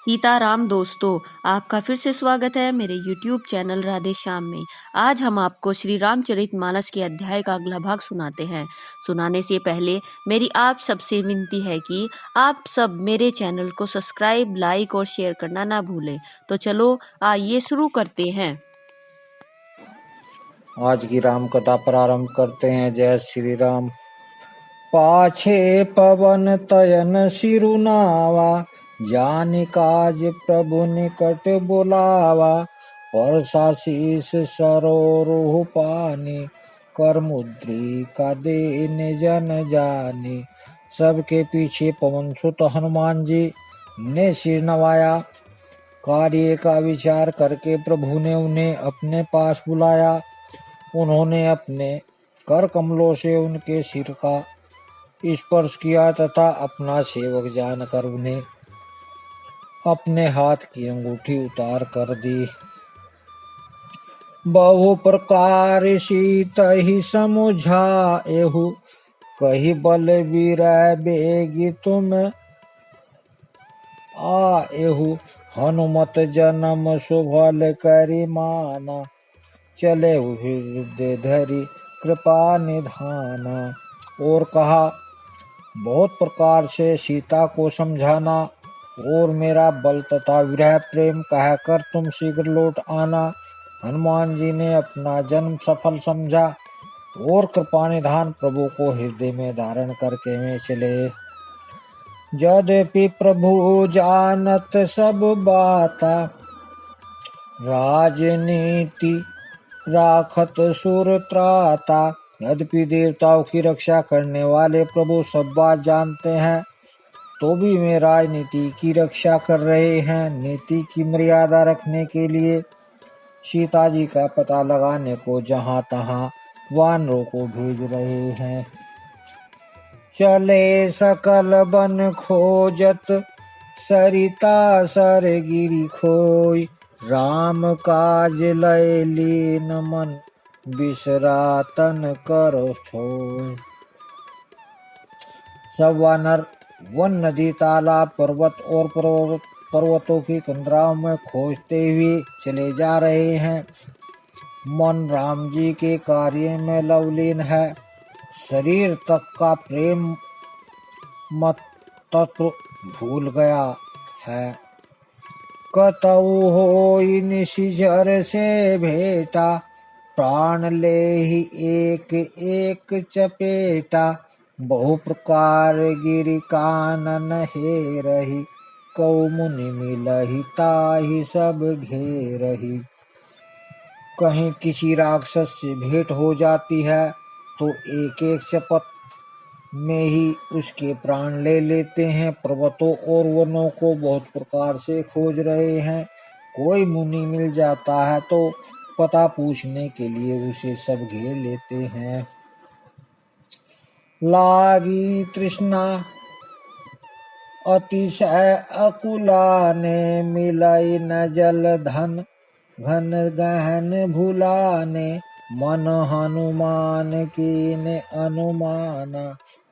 सीताराम दोस्तों, आपका फिर से स्वागत है मेरे YouTube चैनल राधे श्याम में। आज हम आपको श्री रामचरितमानस के अध्याय का अगला भाग सुनाते हैं। सुनाने से पहले मेरी आप सबसे विनती है कि आप सब मेरे चैनल को सब्सक्राइब, लाइक और शेयर करना ना भूलें। तो चलो आइए शुरू करते हैं। आज की राम कथा प्रारंभ करते हैं। जय श्री राम। पाछे पवन तयन सिरुनावा, जानि काज प्रभु निकट बुलावा। परसा शीस सरोरुह पानी, कर मुद्रिका देन जन जाने। सबके पीछे पवन सुत हनुमान जी ने सिर नवाया। कार्य का विचार करके प्रभु ने उन्हें अपने पास बुलाया। उन्होंने अपने कर कमलों से उनके सिर का स्पर्श किया तथा अपना सेवक जानकर उन्हें अपने हाथ की अंगूठी उतार कर दी। बहु प्रकार सीत ही समुझाएहु, कही बल वीरय बेगी तुम आएहु। हनुमत जन्म सुभल करि माना, चले हृदय धरि कृपा निधाना। और कहा, बहुत प्रकार से सीता को समझाना और मेरा बल तथा विरह प्रेम कहकर तुम शीघ्र लौट आना। हनुमान जी ने अपना जन्म सफल समझा और कृपा निधान प्रभु को हृदय में धारण करके वे चले। यद्यपि प्रभु जानत सब बाता, राजनीति राखत सुर त्राता। यद्यपि देवताओं की रक्षा करने वाले प्रभु सब बात जानते हैं, तो भी वे राजनीति की रक्षा कर रहे हैं। नीति की मर्यादा रखने के लिए सीता जी का पता लगाने को जहां तहां वानरों को भेज रहे हैं। चले सकल बन खोजत, सरिता सर गिरी खोय। राम काज लय लीन मन, बिसरा तन करो छोय। सब वानर वन, नदी, तालाब, पर्वत और पर्वतों की कंदराओं में खोजते हुए चले जा रहे हैं। मन राम जी के कार्य में लवलीन है। शरीर तक का प्रेम मत तत्व भूल गया है। कतऊ होई निशिचर से भेटा, प्राण ले ही एक एक चपेटा। बहु प्रकार गिरि कानन हेरहि, कऊ मुनि मिलहि ताहि सब घेरहि। कहीं किसी राक्षस से भेंट हो जाती है तो एक एक चपत में ही उसके प्राण ले लेते हैं। पर्वतों और वनों को बहुत प्रकार से खोज रहे हैं। कोई मुनि मिल जाता है तो पता पूछने के लिए उसे सब घेर लेते हैं। लागी तृष्णा अतिशय अकुलाने, मिलई न जल धन घन गहन भुलाने। मन हनुमान कीने अनुमाना,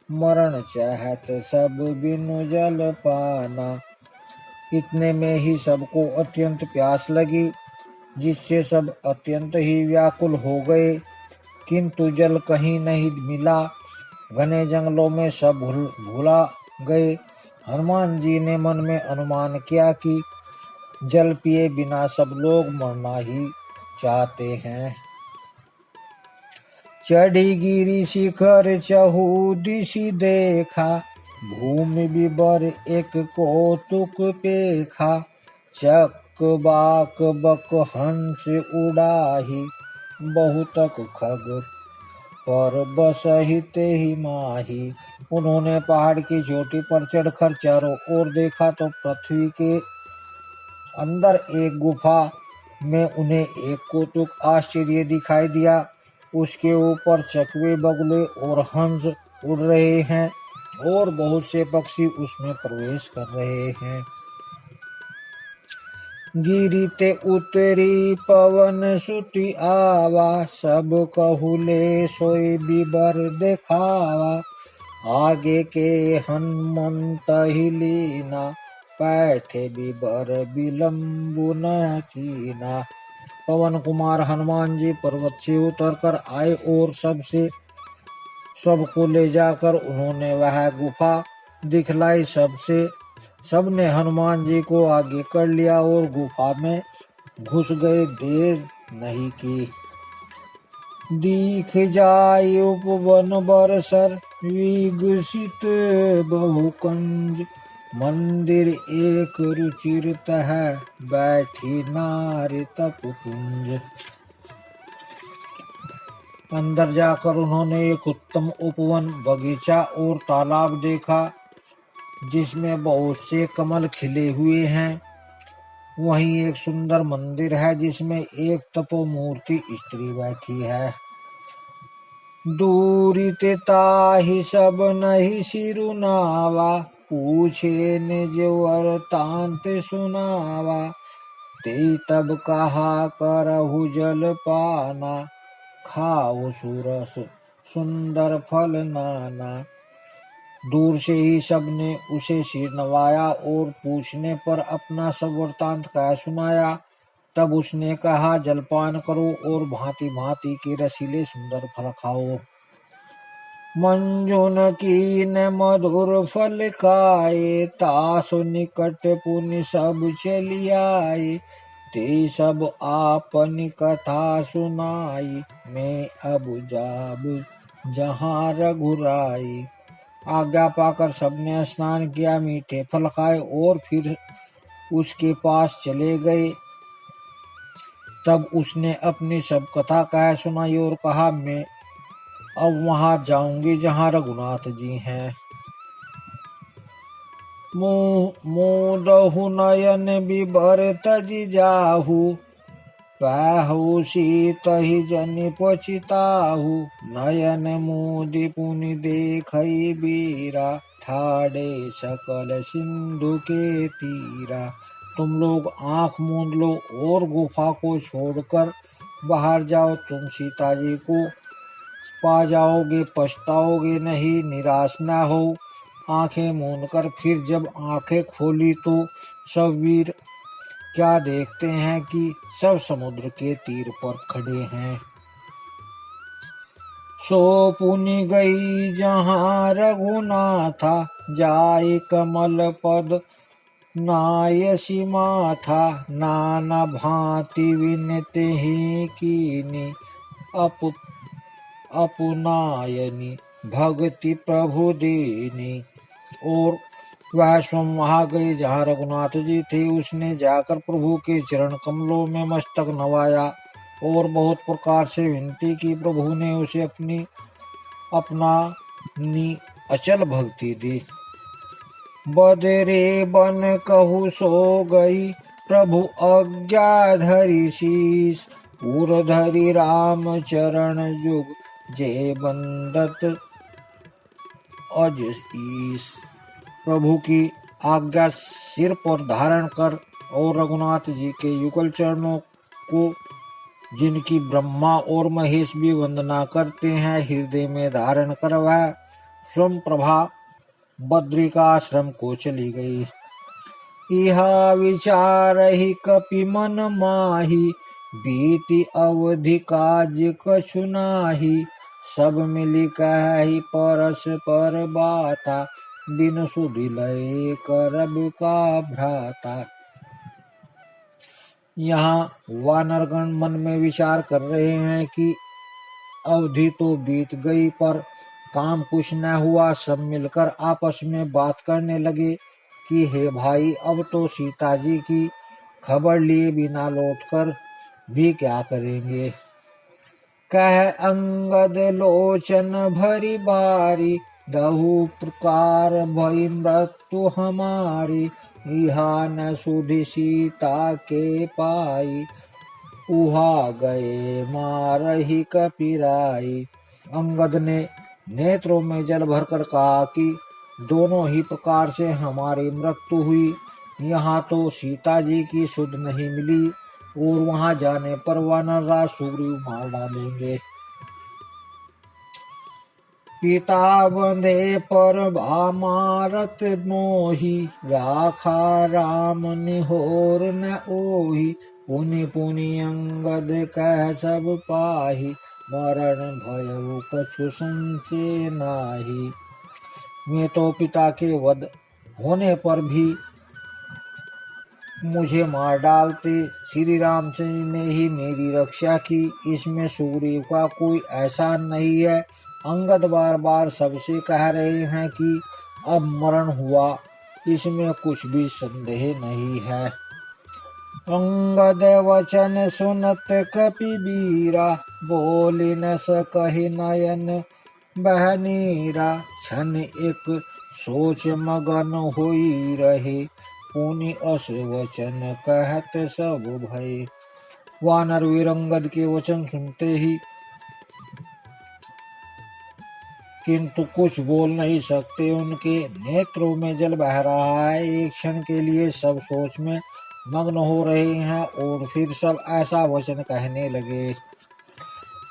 मरण चाहत सब बिनु जल पाना। इतने में ही सबको अत्यंत प्यास लगी, जिससे सब अत्यंत ही व्याकुल हो गए, किंतु जल कहीं नहीं मिला। घने जंगलों में सब भूला गए। हनुमान जी ने मन में अनुमान किया कि जल पिए बिना सब लोग मरना ही चाहते हैं। चढ़ी गिरी शिखर चहु दिशि देखा, भूमि विबर एक कौतुक पेखा। चक बाक बक हंस उड़ाही, बहुतक खग पर बसहि तेहि माही। उन्होंने पहाड़ की चोटी पर चढ़कर चारों ओर देखा तो पृथ्वी के अंदर एक गुफा में उन्हें एक कौतुक आश्चर्य दिखाई दिया। उसके ऊपर चकवे, बगुले और हंस उड़ रहे हैं और बहुत से पक्षी उसमें प्रवेश कर रहे हैं। गिरिते उतरी पवन सुति आवा, सब कहुले सोई बिबर देखावा। आगे के हनुमंत ही लीना, बैठे बिबर विलंबु न कीना। पवन कुमार हनुमान जी पर्वत से उतरकर आए और सबको ले जाकर उन्होंने वह गुफा दिखलाई। सबने हनुमान जी को आगे कर लिया और गुफा में घुस गए। देर नहीं की, दीख जाय उपवन बरसर विगसित बहुकंज। मंदिर एक रुचिर तह बैठी नारी तप कुंज। अंदर जाकर उन्होंने एक उत्तम उपवन, बगीचा और तालाब देखा जिसमें बहुत से कमल खिले हुए हैं। वहीं एक सुंदर मंदिर है जिसमें एक तपोमूर्ति स्त्री बैठी है। दूरी ते ताहि सब नहीं सिरुनावा, पूछे निज वरतांत सुनावा। ते तब कहा करहु जल पाना, खाओ सुरस सुंदर फल नाना। दूर से ही सबने उसे सिर नवाया और पूछने पर अपना सब वृतांत कह सुनाया। तब उसने कहा, जलपान करो और भांति भांति के रसीले सुंदर फल खाओ। मंजुन कीन मधुर फल खाए, तासु निकट पुनि सब चली आए। ते सब आपनी कथा सुनाई, मैं अब जाबु जहाँ रघुराई। आज्ञा पाकर सबने स्नान किया, मीठे फल खाए और फिर उसके पास चले गए। तब उसने अपनी सब कथा कह सुनाई और कहा, मैं अब वहां जाऊंगी जहाँ रघुनाथ जी हैं। मोदहु नयन बिबर तजि जाहु, पाहु सीतहि जनि पछिताहु। नयन मोदि पुनि देखई बीरा, ठाड़े सकल सिंधु के तीरा। तुम लोग आंख मूंद लो और गुफा को छोड़कर बाहर जाओ। तुम सीता जी को पा जाओगे, पछताओगे नहीं, निराश न हो। आंखें मूंदकर फिर जब आंखें खोली तो सब वीर क्या देखते हैं कि सब समुद्र के तीर पर खड़े हैं। सो पुनि गई जहाँ रघुनाथा, जाय कमल पद नायसी माथा। नाना भांति विनते ही कीनी, अपुनायनी भक्ति प्रभु दीनी। और वह स्वयं वहां गए जहाँ रघुनाथ जी थे। उसने जाकर प्रभु के चरण कमलों में मस्तक नवाया और बहुत प्रकार से विनती की। प्रभु ने उसे अपनी अचल भक्ति दी। बदरे बन कहु सो गई, प्रभु आज्ञा धरि शीस। उर धरि राम चरण जुग, जे बंदत अज ईस। प्रभु की आज्ञा सिर पर धारण कर और रघुनाथ जी के युगल चरणों को, जिनकी ब्रह्मा और महेश भी वंदना करते हैं, हृदय में धारण कर वह स्वयं प्रभा बद्रिकाश्रम को चली गई। इहा विचार ही कपि मन माही, बीती अवधि काज कछु नाही। सब मिली कहि परस्पर बाता, बिन सुधि लय करब का भ्राता। यहाँ वानरगण मन में विचार कर रहे हैं कि अवधि तो बीत गई पर काम कुछ न हुआ। सब मिलकर आपस में बात करने लगे कि हे भाई, अब तो सीता जी की खबर लिए बिना लौटकर भी क्या करेंगे। कह अंगद लोचन भरी बारी, दहु प्रकार भई मृत्यु हमारी। इहा न सुधि सीता के पाई, उहा गए मारही कपिराई। अंगद ने नेत्रों में जल भरकर कहा कि दोनों ही प्रकार से हमारी मृत्यु हुई। यहाँ तो सीता जी की सुध नहीं मिली और वहां जाने पर वानरराज सुग्रीव मार डालेंगे। पिता बंधे पर भामारत मोही, राखा राम निहोर न ओही। पुनि पुनि अंगद कह सब पाही, मरण भयउ कछु संशय नाही। मैं तो पिता के वध होने पर भी मुझे मार डालते, श्री रामचंद्र ने ही मेरी रक्षा की, इसमें सुग्रीव का कोई एहसान नहीं है। अंगद बार बार सबसे कह रहे हैं कि अब मरण हुआ, इसमें कुछ भी संदेह नहीं है। अंगद वचन सुनत कपिबीरा, बोले न सकहि नयन बह नीरा। क्षण एक सोच मगन होई रहे, पुनि अस वचन कहत सब भय। वानर वीर अंगद के वचन सुनते ही किंतु कुछ बोल नहीं सकते, उनके नेत्रों में जल बह रहा है। एक क्षण के लिए सब सोच में मग्न हो रहे हैं और फिर सब ऐसा वचन कहने लगे।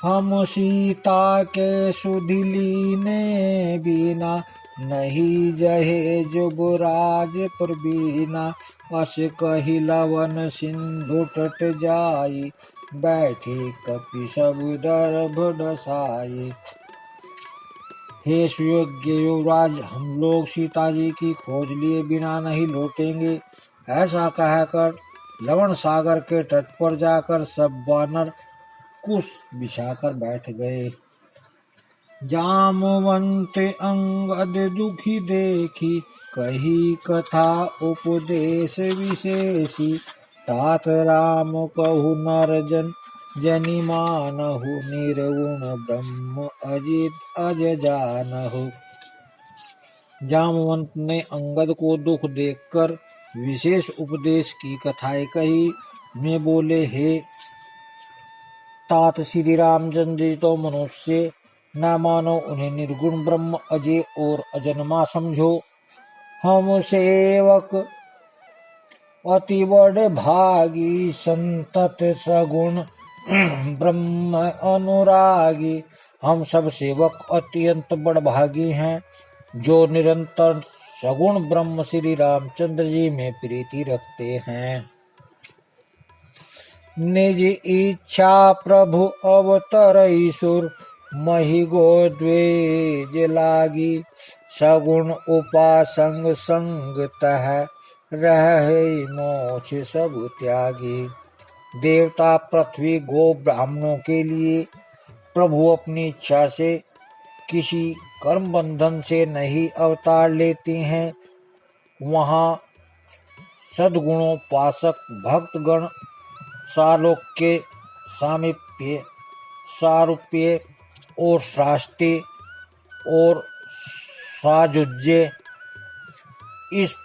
हम सीता के सुधिलीने बिना, नहीं जहे जुबराज प्रवीना। अस कहि लवन सिंधु तट जाई, बैठे कपि सब दर्भ डसाई। हे सुयोग्य युवराज, हम लोग सीता जी की खोज लिए बिना नहीं लौटेंगे। ऐसा कहकर लवण सागर के तट पर जाकर सब वानर कुश बिछाकर बैठ गए। जामवंत अंगद दुखी देखी, कही कथा उपदेश विशेषी। तात राम कहु नर जनि मानहु, निर्गुण ब्रह्म अज जानहु। जामवंत ने अंगद को दुख देखकर विशेष उपदेश की कथाएं कही। मैं बोले, हे तात श्री रामचंद्र जी तो मनुष्य न मानो, उन्हें निर्गुण ब्रह्म अजय और अजन्मा समझो। हम सेवक अति बड़ भागी, संतत सगुण ब्रह्म अनुरागी। हम सब सेवक अत्यंत बड़ भागी हैं, जो निरंतर सगुण ब्रह्म श्री रामचंद्र जी में प्रीति रखते हैं। निज इच्छा प्रभु अवतरई सुर, मही गो द्वेज लागी। सगुण उपासंग संग तह, रहे मोक्ष सब त्यागी। देवता पृथ्वी गो ब्राह्मणों के लिए प्रभु अपनी इच्छा से किसी कर्म बंधन से नहीं अवतार लेते हैं। वहाँ सद्गुणोपासक भक्तगण सालोक्य, सामीप्य, सारूप्य और साष्टे और साजुज्य, इस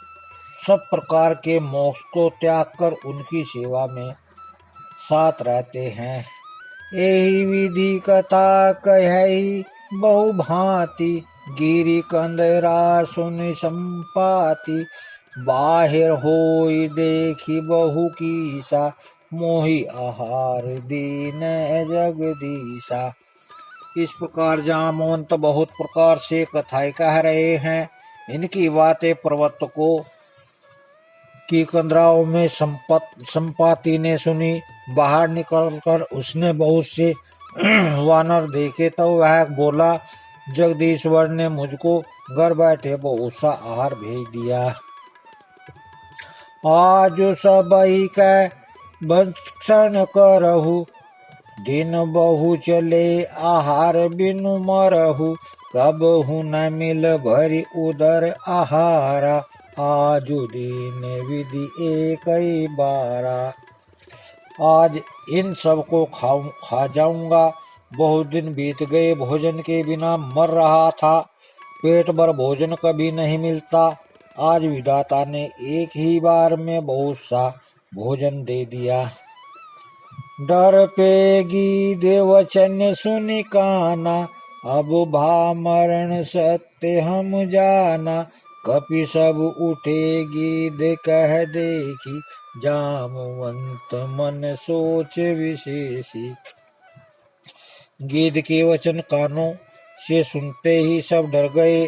सब प्रकार के मोक्ष को त्याग कर उनकी सेवा में साथ रहते हैं। यही विधि कथा कही बहु भांति, गिरि कंदरा सुनि संपाति। बाहिर होई देखी बहु कीसा, मोहि आहार दीन जगदीशा। इस प्रकार जामवंत बहुत प्रकार से कथाएं कह रहे हैं। इनकी बातें प्रवर्तकों की कंदराओं में संपाति ने सुनी। बाहर निकलकर उसने बहुत से वानर देखे तो वह बोला, जगदीश्वर ने मुझको घर बैठे बहुत सा आहार भेज दिया। आज सबई कै भक्षण करहु, दिन बहु चले आहार बिनु मरहु। कबहु न मिल भरी उदर आहारा, आजु दिन विधि एक बारा। आज इन सब को खा जाऊंगा। बहुत दिन बीत गए, भोजन के बिना मर रहा था। पेट भर भोजन कभी नहीं मिलता। आज विधाता ने एक ही बार में बहुत सा भोजन दे दिया। डर पेगी देवचन सुनि काना, अब भा मरण सत्य हम जाना। कपि सब उठे गीध कह देखी, जामवंत मन सोच विशेषी। गीध के वचन कानों से सुनते ही सब डर गए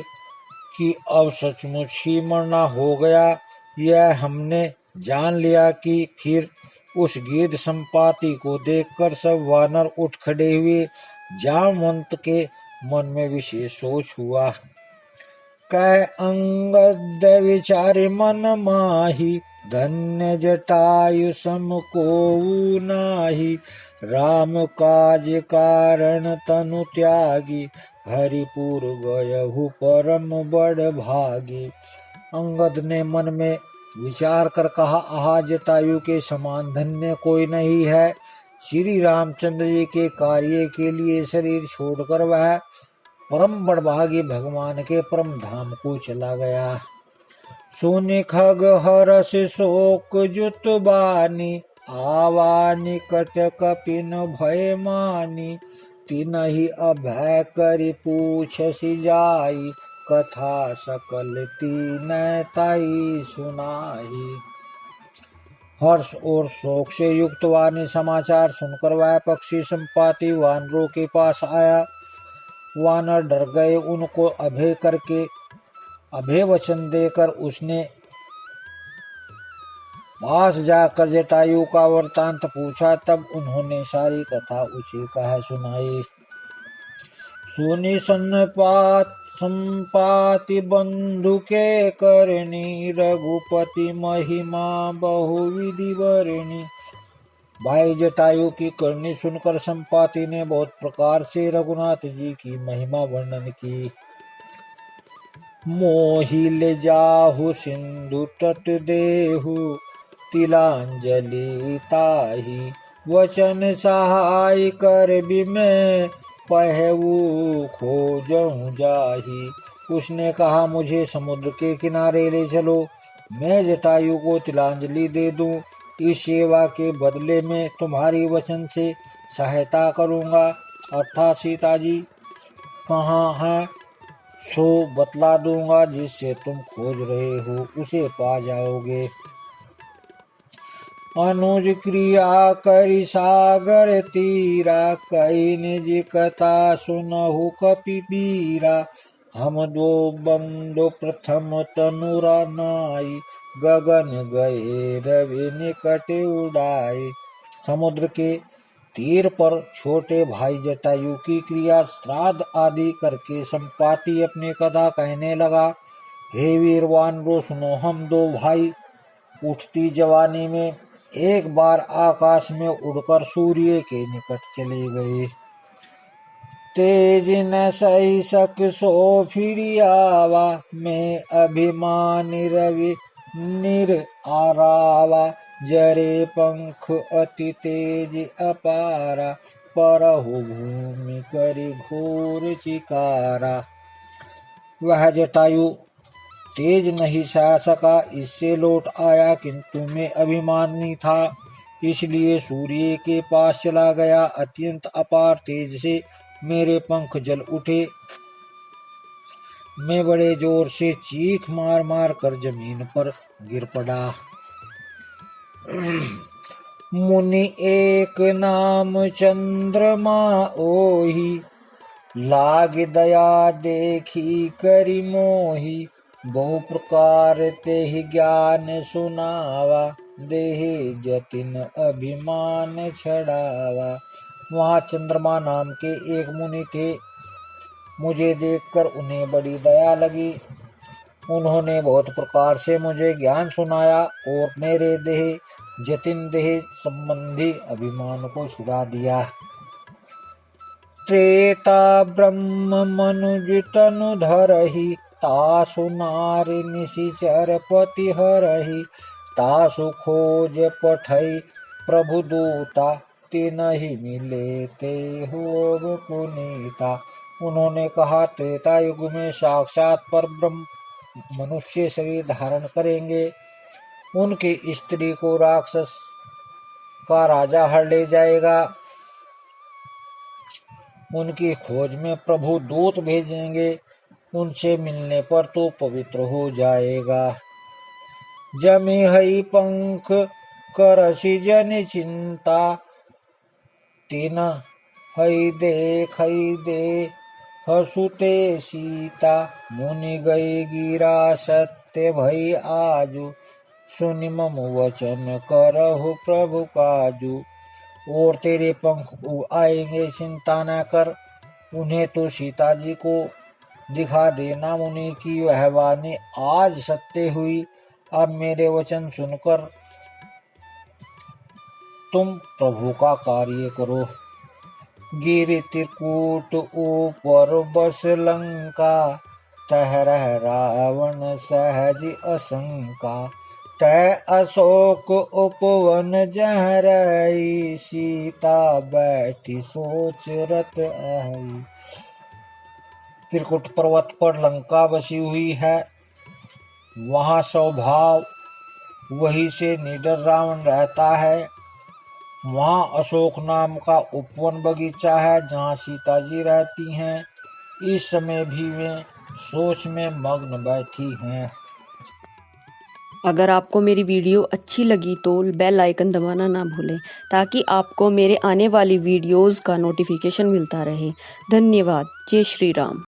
कि अब सचमुच ही मरना हो गया। यह हमने जान लिया कि फिर उस गिद्ध संपाति को देखकर सब वानर उठ खड़े हुए। जामवंत के मन में विशेष सोच हुआ। कह अंगद विचारे मन माही, धन्य जटायु सम कोउ नाही। राम काज कारण तनु त्यागी, हरिपुर गयहु परम बड़ भागी। अंगद ने मन में विचार कर कहा, आहा, जटायु के समान धन्य कोई नहीं है। श्री रामचंद्र जी के कार्य के लिए शरीर छोड़कर वह परम बड़भागी भगवान के परम धाम को चला गया। सुनि खग हरष शोक जुत बानी, आवा निकट कपिन भय मानी। तिनहि अभय करि पूछसि जाई, कथा सकल तीनैं ताई सुनाई। हर्ष और शोक से युक्त वाणी समाचार सुनकर वह पक्षी संपाति वानरों के पास आया। वानर डर गए। उनको अभय वचन देकर उसने पास जाकर जटायु का वृतांत पूछा। तब उन्होंने सारी कथा उसे कह सुनाई। सुनी संपाति बंधु के करनी, रघुपति महिमा बहुविधि वरणी। भाई जटायु की करनी सुनकर संपाति ने बहुत प्रकार से रघुनाथ जी की महिमा वर्णन की। मोहि ले जाहु सिंधु तट देहु, तिलांजलि ताहि। वचन सहाय कर बिमै, पहवु खोजहु जाहि। उसने कहा, मुझे समुद्र के किनारे ले चलो, मैं जटायु को तिलांजलि दे दूं। इस सेवा के बदले में तुम्हारी वचन से सहायता करूंगा। अर्थात सीता जी कहाँ है सो बतला दूंगा, जिससे तुम खोज रहे हो उसे पा जाओगे। अनुज क्रिया करि सागर तीरा, कई निज कथा सुनहु कपिबीरा। हम दो बंधु प्रथम तनुरा नाई, गगन गए रवि निकट उड़ाए। समुद्र के तीर पर छोटे भाई जटायु की क्रिया श्राद्ध आदि करके संपाति अपनी कथा कहने लगा। हे वीर वानरों सुनो, हम दो भाई उठती जवानी में एक बार आकाश में उड़कर सूर्य के निकट चले गए। तेज न सही सक सो फिर आवा, मैं अभिमानी रवि निर आरावा। जरे पंख अति तेज अपारा, परहु भूमि करि घोर चिकारा। वह जटायु तेज नहीं सह सका, इससे लौट आया, किंतु मैं अभिमानी था, इसलिए सूर्य के पास चला गया। अत्यंत अपार तेज से मेरे पंख जल उठे। मैं बड़े जोर से चीख मार मार कर जमीन पर गिर पड़ा। मुनि एक नाम चंद्रमा ओहि, लाग दया देखी करि मोहि। बहु प्रकार तेहि ज्ञान सुनावा, देहे जतिन अभिमान छड़ावा। वहाँ चंद्रमा नाम के एक मुनि थे। मुझे देखकर उन्हें बड़ी दया लगी। उन्होंने बहुत प्रकार से मुझे ज्ञान सुनाया और मेरे देह जतिन देह संबंधी अभिमान को छुड़ा दिया। त्रेता ब्रह्म मनुज तनु धरहि, तासु नारी निशिचर पति हरहि। तासु खोज पठई प्रभु दूता, तिनहि मिले ते होव पुनीता। उन्होंने कहा, त्रेता युग में साक्षात पर ब्रह्म मनुष्य शरीर धारण करेंगे। उनकी स्त्री को राक्षस का राजा हर ले जाएगा। उनकी खोज में प्रभु दूत भेजेंगे। उनसे मिलने पर तो पवित्र हो जाएगा। जमी हई पंख करसी जन चिंता, तीन हई दे हसुते सीता मुनि गई गिरा सत्य भई आजु सुनि मम वचन करहु प्रभु काजू। और तेरे पंख उग आएंगे चिंता न कर, उन्हें तो सीता जी को दिखा देना। मुनि की वह वाणी आज सत्य हुई, अब मेरे वचन सुनकर तुम प्रभु का कार्य करो। गिरि त्रिकूट ऊपर बस लंका, तह रह रावण सहज असंका। तय अशोक उपवन जह रही, सीता बैठी सोच रत आई। त्रिकुट पर्वत पर लंका बसी हुई है, वहां स्वभाव वही से निडर रावण रहता है। वहां अशोक नाम का उपवन बगीचा है जहां सीता जी रहती हैं। इस समय भी वे सोच में मग्न बैठी हैं। अगर आपको मेरी वीडियो अच्छी लगी तो बेल आइकन दबाना ना भूलें ताकि आपको मेरे आने वाली वीडियोस का नोटिफिकेशन मिलता रहे। धन्यवाद। जय श्री राम।